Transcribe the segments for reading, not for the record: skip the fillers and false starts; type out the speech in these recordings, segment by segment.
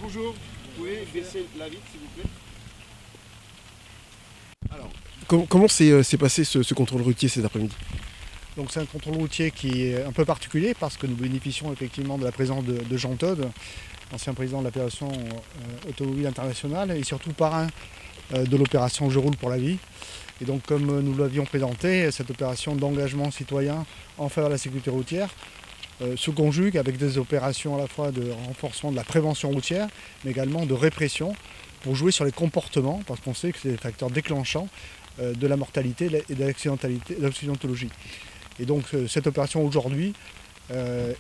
Bonjour, vous pouvez baisser la vitre s'il vous plaît? Alors, comment s'est passé ce contrôle routier cet après-midi? Donc c'est un contrôle routier qui est un peu particulier parce que nous bénéficions effectivement de la présence de Jean Todt, ancien président de la Fédération automobile internationale et surtout parrain de l'opération Je roule pour la vie. Et donc comme nous l'avions présenté, cette opération d'engagement citoyen en faveur de la sécurité routière se conjugue avec des opérations à la fois de renforcement de la prévention routière, mais également de répression pour jouer sur les comportements, parce qu'on sait que c'est des facteurs déclenchants de la mortalité et de l'accidentologie. Et donc cette opération aujourd'hui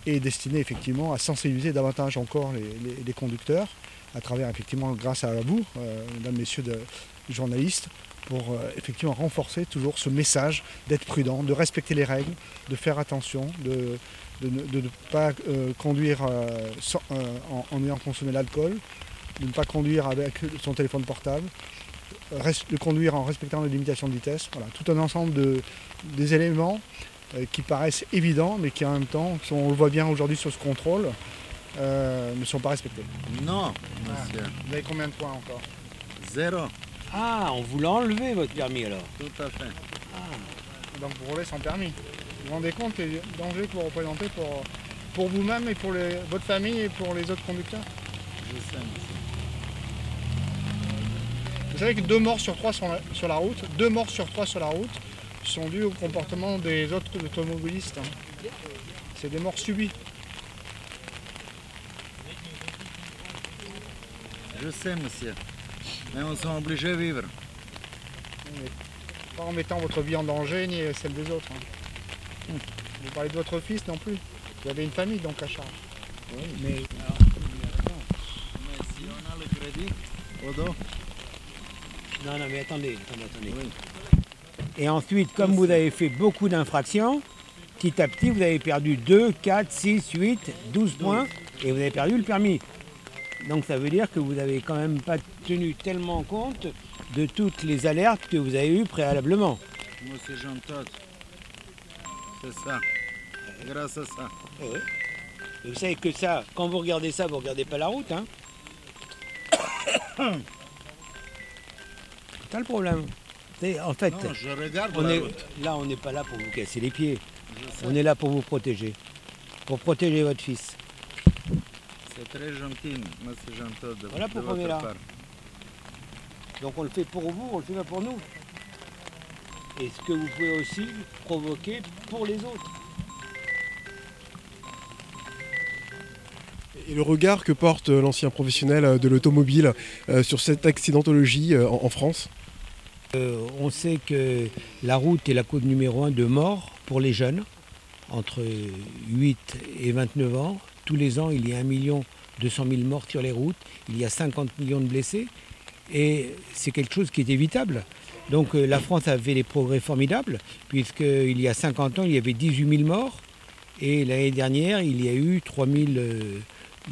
est destinée effectivement à sensibiliser davantage encore les conducteurs, à travers effectivement, grâce à vous, mesdames, messieurs les journalistes, pour effectivement renforcer toujours ce message d'être prudent, de respecter les règles, de faire attention, de ne pas conduire en ayant consommé l'alcool, de ne pas conduire avec son téléphone portable, de conduire en respectant les limitations de vitesse. Voilà, tout un ensemble des éléments qui paraissent évidents, mais qui en même temps, on le voit bien aujourd'hui sur ce contrôle, ne sont pas respectés. Non, monsieur. Vous avez combien de points encore? 0. Ah, on vous l'a enlevé votre permis alors? Tout à fait. Donc vous roulez sans permis. Vous vous rendez compte des dangers que vous représentez pour vous-même et pour votre famille et pour les autres conducteurs? Je sais, monsieur. Vous savez que 2 morts sur 3 sur la route, 2 morts sur 3 sur la route sont dus au comportement des autres automobilistes. C'est des morts subies. Je sais, monsieur. Mais on sont obligés de vivre. Mais pas en mettant votre vie en danger ni celle des autres. Vous parlez de votre fils non plus. Vous avez une famille donc à charge. Oui, mais si on a le crédit au dos. Non, mais attendez. Oui. Et ensuite, comme vous avez fait beaucoup d'infractions, petit à petit, vous avez perdu 2, 4, 6, 8, 12 points et vous avez perdu le permis. Donc ça veut dire que vous n'avez quand même pas tenu tellement compte de toutes les alertes que vous avez eues préalablement. Moi, c'est Jean Todt. C'est ça. Grâce à ça. Et vous savez que ça, quand vous regardez ça, vous ne regardez pas la route. Hein. C'est ça le problème. En fait, Non, je regarde la route. là, on n'est pas là pour vous casser les pieds. On est là pour vous protéger. Pour protéger votre fils. C'est très gentil, monsieur Jean Todt. Voilà pourquoi on est là. Donc on le fait pour vous, on le fait pas pour nous. Et ce que vous pouvez aussi provoquer pour les autres. Et le regard que porte l'ancien professionnel de l'automobile sur cette accidentologie en France? On sait que la route est la cause numéro 1 de mort pour les jeunes, entre 8 et 29 ans. Tous les ans, il y a 1 200 000 morts sur les routes, il y a 50 millions de blessés, et c'est quelque chose qui est évitable. Donc la France a fait des progrès formidables, puisqu'il y a 50 ans, il y avait 18 000 morts, et l'année dernière, il y a eu 3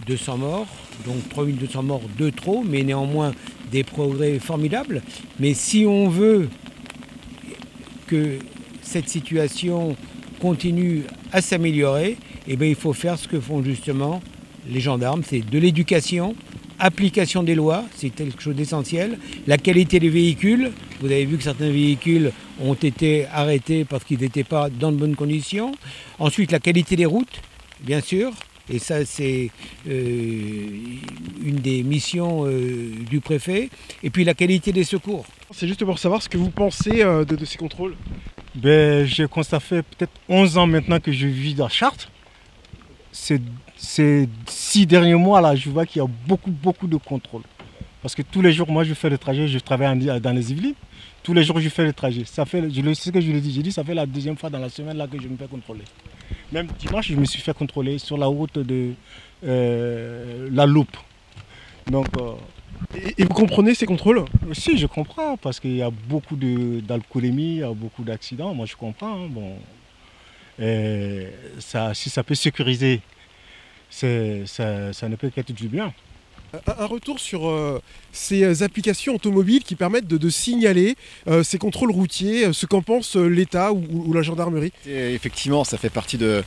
200 morts, donc 3 200 morts de trop, mais néanmoins des progrès formidables. Mais si on veut que cette situation continue à s'améliorer, eh bien, il faut faire ce que font justement les gendarmes, c'est de l'éducation, application des lois, c'est quelque chose d'essentiel, la qualité des véhicules, vous avez vu que certains véhicules ont été arrêtés parce qu'ils n'étaient pas dans de bonnes conditions, ensuite la qualité des routes, bien sûr, et ça c'est une des missions du préfet, et puis la qualité des secours. C'est juste pour savoir ce que vous pensez de ces contrôles. Je constate, ça fait peut-être 11 ans maintenant que je vis dans Chartres. Ces 6 derniers mois là, je vois qu'il y a beaucoup de contrôles. Parce que tous les jours, moi je fais le trajet, je travaille dans les Yvelines. Tous les jours je fais le trajet. Ça fait, ce que je le dis, j'ai dit, ça fait la 2e fois dans la semaine là que je me fais contrôler. Même dimanche, je me suis fait contrôler sur la route de la Loupe. Donc, et vous comprenez ces contrôles? si, je comprends, parce qu'il y a beaucoup d'alcoolémie, il y a beaucoup d'accidents, moi je comprends. Bon. Si ça peut sécuriser ça ne peut qu'être du bien. Un retour sur ces applications automobiles qui permettent de signaler ces contrôles routiers, ce qu'en pense l'État ou la gendarmerie. Et effectivement, ça fait partie de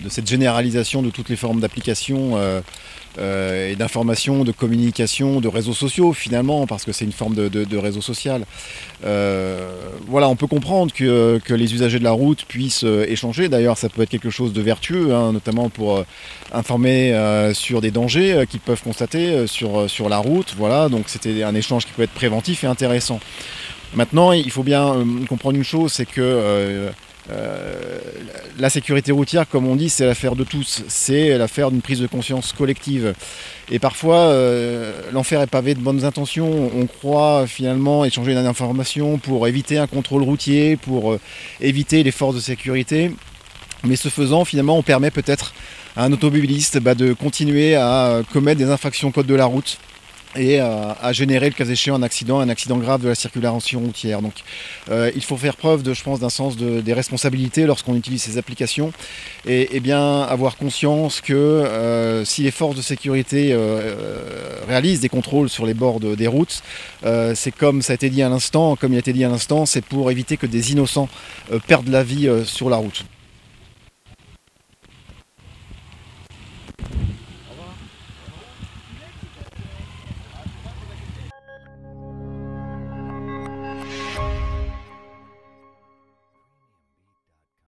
cette généralisation de toutes les formes d'applications et d'information, de communication, de réseaux sociaux finalement, parce que c'est une forme de réseau social. Voilà, on peut comprendre que les usagers de la route puissent échanger. D'ailleurs, ça peut être quelque chose de vertueux, hein, notamment pour informer sur des dangers qu'ils peuvent constater sur la route. Voilà, donc c'était un échange qui peut être préventif et intéressant. Maintenant, il faut bien comprendre une chose, c'est que la sécurité routière, comme on dit, c'est l'affaire de tous, c'est l'affaire d'une prise de conscience collective. Et parfois, l'enfer est pavé de bonnes intentions. On croit finalement échanger une information pour éviter un contrôle routier, pour éviter les forces de sécurité. Mais ce faisant, finalement, on permet peut-être à un automobiliste de continuer à commettre des infractions au code de la route et à générer le cas échéant un accident grave de la circulation routière. Donc il faut faire preuve d'un sens des responsabilités lorsqu'on utilise ces applications et bien avoir conscience que si les forces de sécurité réalisent des contrôles sur les bords des routes, c'est comme il a été dit à l'instant, c'est pour éviter que des innocents perdent la vie sur la route.